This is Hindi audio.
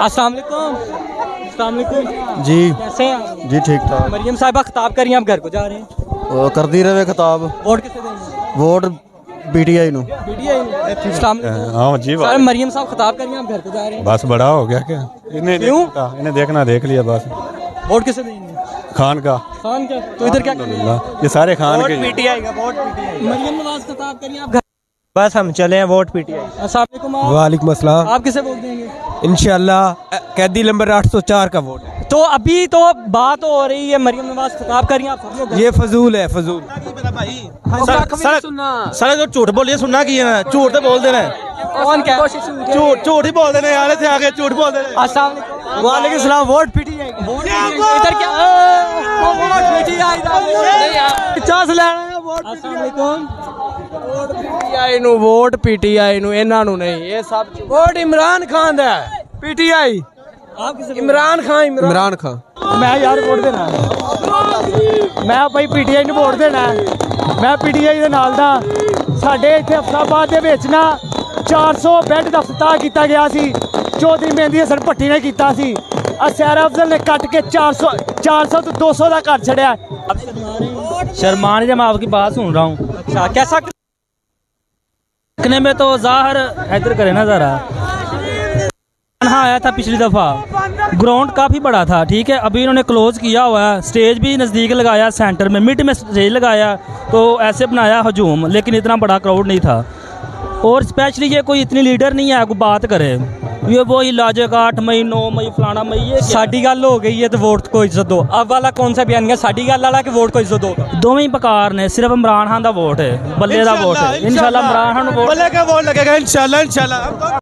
अस्सलाम वालेकुम। जी कैसे हैं? जी ठीक ठाक। मरियम साहिबा खिताब कर रही हैं, आप घर को जा रहे हैं, कर दी रहे खिताब। वोट किसे देंगे? वोट पीटीआई नु। पीटीआई ने। अस्सलाम वालेकुम। हाँ जी सर मरियम साहब खिताब कर रही हैं, आप घर को जा रहे हैं, बस बड़ा हो गया क्या क्यों? इन्हें देखना देख लिया बस। वोट किसे देंगे? खान का खान का। तो इधर क्या कर रहे हैं? अल्हम्दुलिल्लाह, ये सारे खान के पीटीआई का वोट। पीटीआई। मरियम नवाज खिताब कर रही हैं, आप घर। बस हम चले हैं वोट पीटीआई। अस्सलाम वालेकुम। वालेकुम अस्सलाम। आप किसे वोट देंगे? इंशाल्लाह कैदी नंबर 804 का वोट है। तो अभी तो बात हो रही है, मरियम नवाज खिताब कर रही हैं, आप सब लोग ये फजूल है, फजूल। सारे जो झूठ बोलिए सुनना की है, झूठ तो बोल देना कौन क्या? झूठ ही बोल देना यार, आगे झूठ बोल देना। अस्सलाम वालेकुम। वालेकुम सलाम। वोट पीटीआई का। वोट इधर क्या? वोट पीटीआई का। 50 लेना है वोट अस्सलाम वालेकुम। पीटीआई नु, वोट पीटीआई नु, इन्हां नु नहीं। ये सब वोट इमरान खान दा है। पीटीआई। आप किसे? इमरान खान। इमरान खान। मैं यार वोट देना, मैं भाई पीटीआई ਨੂੰ ਵੋਟ ਦੇਣਾ। ਮੈਂ ਪੀटीआई ਦੇ ਨਾਲ ਦਾ। ਸਾਡੇ ਇੱਥੇ ਅਫਸਾਬਾਦ ਦੇ ਵਿੱਚ ਨਾ 400 ਬੈੱਡ ਦਾ ਫਤਿਹ ਕੀਤਾ ਗਿਆ ਸੀ, ਚੌਧਰੀ ਮਹਿੰਦੀ ਹਸਨ ਭੱਟੀ ਨੇ ਕੀਤਾ ਸੀ। ਅਸਿਆਰਾ ਅਫਜ਼ਲ ਨੇ ਕੱਟ ਕੇ 400 ਤੋਂ 200 ਦਾ ਘਰ ਛੜਿਆ। शर्मान जब मैं आपकी बात सुन रहा हूँ। अच्छा कैसा? देखने में तो ज़ाहिर इधर करे ना ज़रा। हाँ आया था पिछली दफ़ा, ग्राउंड काफ़ी बड़ा था, ठीक है। अभी इन्होंने क्लोज़ किया हुआ है, स्टेज भी नज़दीक लगाया, सेंटर में मिड में स्टेज लगाया, तो ऐसे बनाया हजूम, लेकिन इतना बड़ा क्राउड नहीं था। और स्पेशली ये कोई इतनी लीडर नहीं है कोई बात करे, ये वही लाजे का 8 मई 9 मई फलाना मई। ये साड़ी गल हो गई है तो वोट को इज्जत दो। अब वाला कौन सा बयान है? साड़ी गल वाला कि वोट को इज्जत दो? दोवें ही बकार ने, सिर्फ इमरान खान का वोट है, बल्ले का वोट है। इंशाल्लाह इमरान खान वोट बल्ले का वोट लगेगा इंशाल्लाह।